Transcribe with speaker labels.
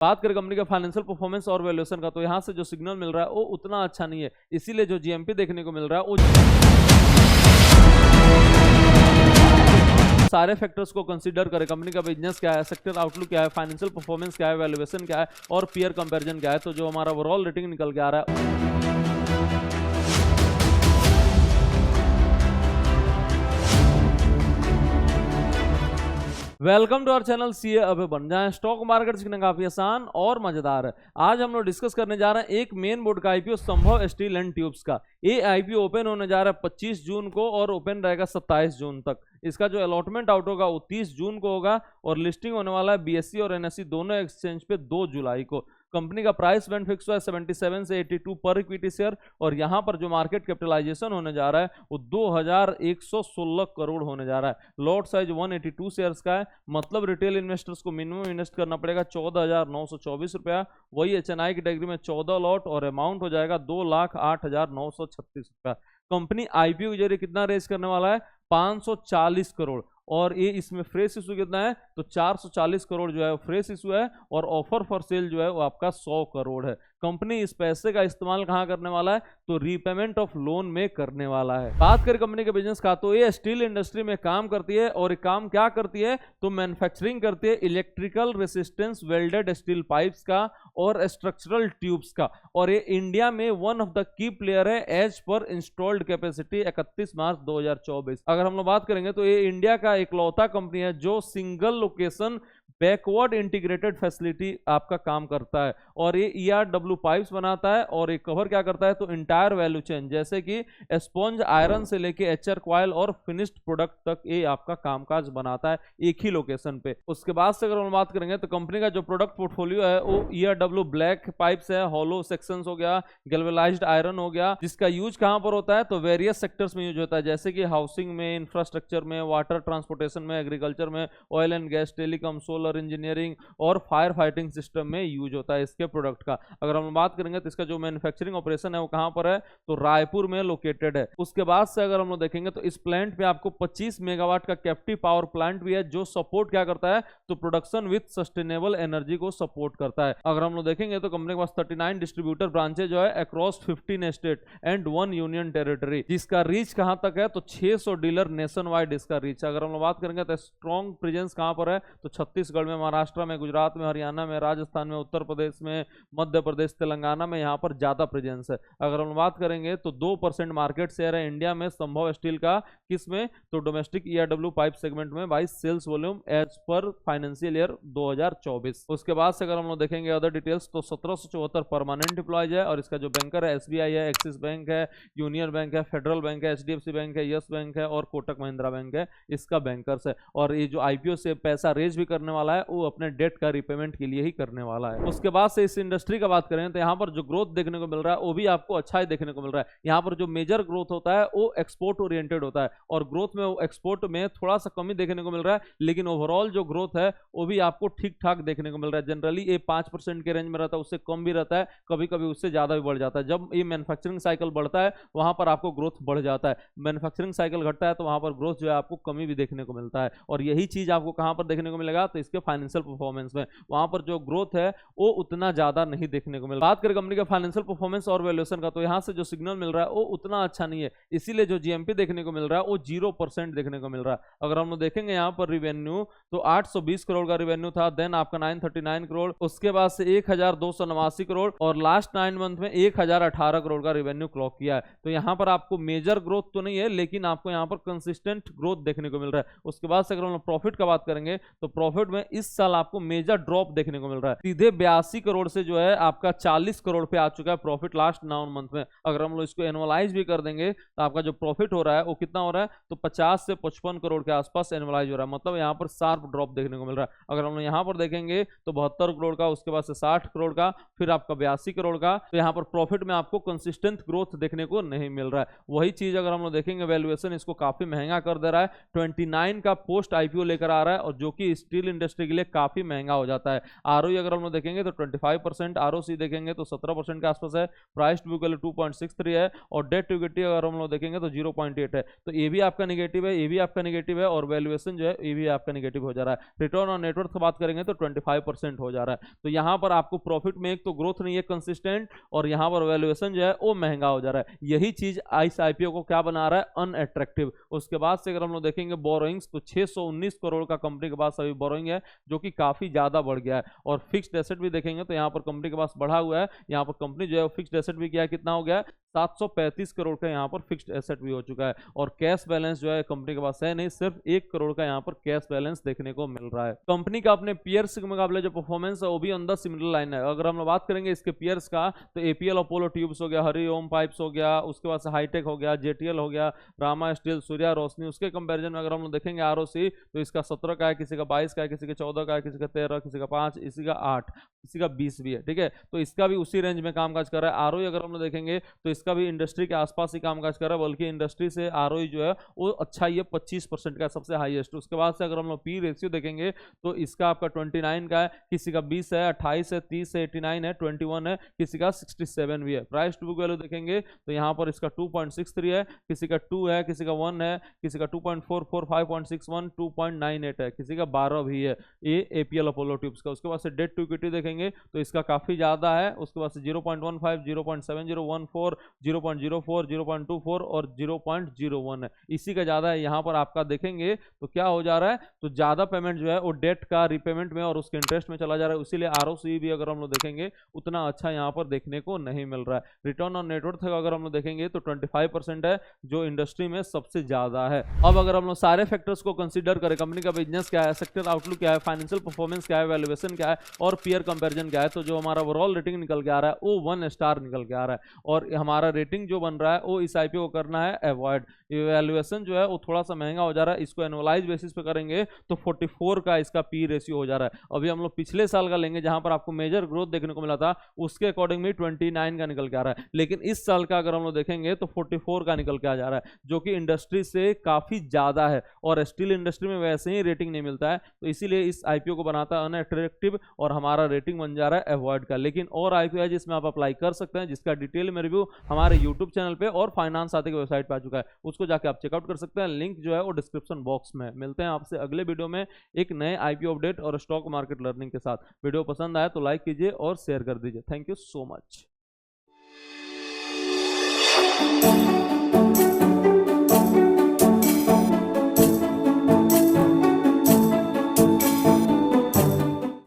Speaker 1: बात करें कंपनी का फाइनेंशियल परफॉर्मेंस और वैल्यूएशन का, तो यहाँ से जो सिग्नल मिल रहा है वो उतना अच्छा नहीं है, इसीलिए जो जीएमपी देखने को मिल रहा है वो सारे फैक्टर्स को कंसीडर करें, कंपनी का बिजनेस क्या है, सेक्टर आउटलुक क्या है, फाइनेंशियल परफॉर्मेंस क्या है, वैल्यूएशन क्या है और पीयर कंपैरिजन क्या है, तो जो हमारा ओवरऑल रेटिंग निकल के आ रहा है। Welcome to our channel CA अबे बन जाएं। स्टॉक मार्केट सीखना काफी आसान और मजेदार है। आज हम लोग डिस्कस करने जा रहे हैं एक मेन बोर्ड का आईपीओ संभव स्टील एंड ट्यूब्स का। ये आईपीओ ओपन होने जा रहा है 25 जून को और ओपन रहेगा 27 जून तक। इसका जो अलॉटमेंट आउट होगा वो 30 जून को होगा और लिस्टिंग होने वाला है बीएसई और एनएसई दोनों एक्सचेंज पे 2 जुलाई को। कंपनी का प्राइस बैंड फिक्स हुआ है 77 से 82 पर इक्विटी शेयर और यहाँ पर जो मार्केट कैपिटलाइजेशन होने जा रहा है वो 2116 करोड़ होने जा रहा है। लॉट साइज 182 शेयर्स का है, मतलब रिटेल इन्वेस्टर्स को मिनिमम इन्वेस्ट करना पड़ेगा 14,924 रुपया। वही एचएनआई कैटेगरी में 14 लॉट और अमाउंट हो जाएगा 2,08,936 रुपया। कंपनी आईपीओ के जरिए कितना रेज करने वाला है? 540 करोड़ और ये इसमें फ्रेश इशू कितना है? तो 440 करोड़ जो है वो फ्रेश इशू है और ऑफर फॉर सेल जो है वो आपका 100 करोड़ है। कंपनी इस पैसे का इस्तेमाल कहां करने वाला है? तो रीपेमेंट ऑफ लोन में करने वाला है। बात करें कंपनी के बिजनेस का, तो ये स्टील इंडस्ट्री में काम करती है और ये काम क्या करती है? तो मैन्युफैक्चरिंग करती है electrical resistance welded steel pipes का और स्ट्रक्चरल ट्यूब्स का और ये इंडिया में one of the key player है एज पर इंस्टॉल्ड कैपेसिटी 31 मार्च 2024। अगर हम लोग बात करेंगे तो ये इंडिया का इकलौता कंपनी है जो single location backward integrated facility आपका काम करता है और ये ईआरडब्ल्यू पाइप्स बनाता है और ये कवर क्या करता है? तो इंटायर वैल्यू चेन, जैसे कि स्पॉन्ज आयरन से लेके एचआर कॉइल और फिनिश्ड प्रोडक्ट तक ये आपका कामकाज बनाता है एक ही लोकेशन पे। उसके बाद से अगर हम बात करेंगे तो कंपनी का जो प्रोडक्ट पोर्टफोलियो है वो ईआरडब्ल्यू ब्लैक पाइप्स है, हॉलो सेक्शंस हो गया, गैल्वेनाइज्ड आयरन हो गया, जिसका यूज कहां पर होता है? तो वेरियस सेक्टर्स में यूज होता है, जैसे कि हाउसिंग में, इंफ्रास्ट्रक्चर में, वाटर ट्रांसपोर्टेशन में, एग्रीकल्चर में, oil and gas, telecom, solar engineering और फायर फाइटिंग सिस्टम में यूज होता है इसके प्रोडक्ट का। अगर हम बात करेंगे तो इसका जो मैन्युफैक्चरिंग ऑपरेशन है वो कहां पर है? तो रायपुर में लोकेटेड है। उसके बाद से अगर हम लोग देखेंगे तो इस प्लांट पे आपको 25 मेगावाट का कैप्टिव पावर प्लांट भी है जो सपोर्ट क्या करता है? तो प्रोडक्शन विद सस्टेनेबल एनर्जी को सपोर्ट करता है। अगर हम लोग देखेंगे तो कंपनी के पास 39 डिस्ट्रीब्यूटर ब्रांचेज जो है across 15 state and 1 union territory, जिसका रीच कहां तक है? तो 600 डीलर नेशन वाइड इसका रीच। अगर हम लोग बात करेंगे तो स्ट्रॉन्ग प्रेजेंस कहां पर है? तो छत्तीसगढ़ में, महाराष्ट्र में, गुजरात में, हरियाणा में, राजस्थान में, उत्तर प्रदेश में, मध्य प्रदेश, तेलंगाना में यहाँ पर ज्यादा प्रेजेंस है। अगर हम बात करेंगे तो 2% मार्केट शेयर है इंडिया में संभव स्टील का। किसमें? तो डोमेस्टिक ईआरडब्ल्यू पाइप सेगमेंट में by sales volume as per financial year 2024। उसके बाद से अगर हम लोग देखेंगे अदर डिटेल्स तो 1774 परमानेंट एम्प्लॉयज है और इसका जो बैंकर है एसबीआई है, एक्सिस बैंक है, यूनियन बैंक है, फेडरल बैंक है, एचडीएफसी बैंक है, यस बैंक है और कोटक महिंद्रा बैंक है इसका बैंकर्स है। और ये जो आईपीओ से पैसा रेज भी करने वाला है वो अपने डेट का रिपेमेंट के लिए ही करने वाला है। उसके बाद से इस इंडस्ट्री का बात करें तो यहाँ पर जो ग्रोथ देखने को मिल रहा है वो भी आपको अच्छा ही देखने को मिल रहा है। यहाँ पर जो मेजर ग्रोथ होता है वो एक्सपोर्ट ओरिएंटेड होता है और ग्रोथ में एक्सपोर्ट में थोड़ा सा कमी देखने को मिल रहा है, लेकिन ओवरऑल जो ग्रोथ है वो भी आपको ठीक ठाक देखने को मिल रहा है। जनरली ये 5% के रेंज में रहता है, उससे कम भी रहता है, कभी कभी उससे ज्यादा भी बढ़ जाता है। जब ये मैन्युफैक्चरिंग साइकिल बढ़ता है वहां पर आपको ग्रोथ बढ़ जाता है, मैन्युफैक्चरिंग साइकिल घटता है तो वहां पर ग्रोथ जो है आपको कमी भी देखने को मिलता है। और यही चीज आपको कहां पर देखने को मिलेगा? तो इसके फाइनेंशियल परफॉर्मेंस में, वहां पर जो ग्रोथ है वो उतना ज्यादा नहीं देखने को मिल रहा। बात करें कंपनी का फाइनेंशियल परफॉर्मेंस और वैल्यूएशन का, तो यहां से जो सिग्नल मिल रहा है वो उतना अच्छा नहीं है, इसीलिए जो जीएमपी देखने को मिल रहा है वो 0% देखने को मिल रहा है। अगर हम लोग देखेंगे यहाँ पर रिवेन्यू तो 820 करोड़ का रिवेन्यू था, देन आपका 939 करोड़, उसके बाद से 1289 करोड़ और लास्ट 9 मंथ में 1018 करोड़ का रिवेन्यू क्लॉक किया है। तो यहाँ पर आपको मेजर ग्रोथ तो नहीं है, लेकिन आपको यहाँ पर कंसिस्टेंट ग्रोथ देखने को मिल रहा है। उसके बाद से अगर हम प्रॉफिट का बात करेंगे तो प्रॉफिट में इस साल आपको मेजर ड्रॉप देखने को मिल रहा है, सीधे 82 करोड़ से जो है आपका 40 करोड़ पे आ चुका है प्रॉफिट लास्ट 9 मंथ में। अगर हम लोग इसको एनुअलाइज भी कर देंगे तो आपका जो प्रॉफिट हो रहा है वो कितना हो रहा है? तो 50 से 55 करोड़ के आसपास एनुअलाइज हो रहा है, मतलब यहाँ पर शार्प ड्रॉप देखने को मिल रहा है। अगर हम लोग यहाँ पर देखेंगे तो 72 करोड़ का, उसके बाद से 60 करोड़ का, फिर आपका 82 करोड़ का, तो यहाँ पर प्रॉफिट में आपको कंसिस्टेंट ग्रोथ देखने को नहीं मिल रहा है। वही चीज अगर हम लोग देखेंगे वैल्यूएशन इसको काफी महंगा कर दे रहा है, 29 का पोस्ट आईपीओ लेकर आ रहा है और जो कि स्टील इंडस्ट्री इंडस्ट्री के लिए काफी महंगा हो जाता है। आरओई अगर हम लोग देखेंगे तो 25%, आरओसी देखेंगे तो 17% के आसपास है, प्राइस टू बुक वैल्यू 2.63 है, और डेट टू इक्विटी अगर हम लोग देखेंगे तो 0.8 है। तो ये भी आपका निगेटिव है, ये भी आपका निगेटिव है, और वैल्यूएशन जो है ये भी आपका निगेटिव हो जा रहा है। रिटर्न ऑन नेटवर्थ की बात करेंगे तो 25% हो जा रहा है। तो यहाँ पर आपको प्रॉफिट में एक तो ग्रोथ नहीं है कंसिस्टेंट, और यहाँ पर वैल्यूएशन जो है वो महंगा हो जा रहा है। यही चीज इस आईपीओ को क्या बना रहा है, अनअट्रैक्टिव। उसके बाद से अगर हम लोग देखेंगे बोरोइंग्स तो 619 करोड़ का कंपनी के पास अभी बोरोइंग है, जो कि काफी ज्यादा बढ़ गया है। और फिक्स्ड एसेट भी देखेंगे तो यहाँ पर कंपनी के पास बढ़ा हुआ है। यहाँ पर कंपनी जो है फिक्स्ड एसेट भी क्या है, कितना हो गया है, 735 करोड़ का यहाँ पर फिक्स्ड एसेट भी हो चुका है। और कैश बैलेंस जो है कंपनी के पास है नहीं, सिर्फ 1 करोड़ का यहाँ पर कैश बैलेंस देखने को मिल रहा है। कंपनी का अपने पीयर्स के मुकाबले जो परफॉर्मेंस है वो भी ऑन द सिमिलर लाइन है। अगर हम लोग बात करेंगे इसके पीयर्स का तो एपीएल अपोलो ट्यूब्स हो गया, हरि ओम पाइप्स हो गया, उसके बाद से हाईटेक हो गया, जेटीएल हो गया, रामा स्टील, सूर्या रोशनी, उसके कंपेरिजन में अगर हम लोग देखेंगे आरओसी तो इसका 17 का है, किसी का 22 का है, किसी का 14 का है, किसी का 13, किसी का 5, किसी का 8, किसी का 20 भी है। ठीक है, तो इसका भी उसी रेंज में कामकाज कर रहा है। आरओई अगर हम लोग देखेंगे तो इसका भी इंडस्ट्री के आसपास ही कामकाज कर रहा है, बल्कि इंडस्ट्री से आरओई जो है वो अच्छा ही है, 25% का सबसे हाईएस्ट। उसके बाद से अगर हम लोग पी रेशियो देखेंगे तो इसका आपका 29 का है, किसी का 20 है, 28 है, 30 है, 89 है, 21 है, किसी का 67 भी है। प्राइस टू बुक वैल्यू देखेंगे तो यहाँ पर इसका 2.63 है, किसी का 2 है, किसी का 1 है, किसी का 2.44, 5.61, 2.98 है, किसी का 12 भी है। ये एपीएल अपोलो ट्यूब्स का। उसके बाद से डेट टू इक्विटी देखेंगे तो इसका काफी ज्यादा है। उसके बाद से 0.15, 0.7014, 0.04, 0.24 और 0.01 है, इसी का ज्यादा है। यहाँ पर आपका देखेंगे तो क्या हो जा रहा है, तो ज्यादा पेमेंट जो है वो डेट का रिपेमेंट में और उसके इंटरेस्ट में चला जा रहा है, इसीलिए आरओसी भी अगर हम लोग देखेंगे उतना अच्छा यहाँ पर देखने को नहीं मिल रहा है। रिटर्न ऑन नेटवर्थ अगर हम लोग देखेंगे तो 25% है, जो इंडस्ट्री में सबसे ज्यादा है। अब अगर हम लोग सारे फैक्टर्स को कंसीडर करें, कंपनी का बिजनेस क्या है, सेक्टर आउटलुक क्या है, फाइनेंशियल परफॉर्मेंस क्या है, वैल्यूएशन क्या है और पीयर कंपैरिजन क्या है, तो जो हमारा ओवरऑल रेटिंग निकल के आ रहा है वो 1 स्टार निकल के आ रहा है। और हमारा रेटिंग जो बन रहा है वो इस आईपीओ को करना है अवॉइड। वैल्यूएशन जो है वो थोड़ा सा महंगा हो जा रहा है, इसको एनुअलाइज बेसिस पे करेंगे तो 44 का इसका पी रेशियो हो जा रहा है। अभी हम लोग पिछले साल का लेंगे जहां पर आपको मेजर ग्रोथ देखने को मिला था, उसके अकॉर्डिंग में 29 का निकल के आ रहा है, लेकिन इस साल का अगर हम लोग देखेंगे तो 44 का निकल के आ जा रहा है, जो कि इंडस्ट्री से काफी ज्यादा है। और स्टील इंडस्ट्री में वैसे ही रेटिंग नहीं मिलता है, तो इसीलिए इस आईपीओ को बनाता है अनअट्रैक्टिव और हमारा रेटिंग बन जा रहा है अवॉइड का। लेकिन और आईपीओ है जिसमें आप अप्लाई कर सकते हैं, जिसका डिटेल में रिव्यू हमारे यूट्यूब चैनल पे और फाइनेंस साथी की वेबसाइट पे आ चुका है, उसको जाके आप चेकआउट कर सकते हैं। लिंक जो है वो डिस्क्रिप्शन बॉक्स में है। मिलते हैं आपसे अगले वीडियो में एक नए आईपीओ अपडेट और स्टॉक मार्केट लर्निंग के साथ। वीडियो पसंद आए तो लाइक कीजिए और शेयर कर दीजिए। Thank you so much.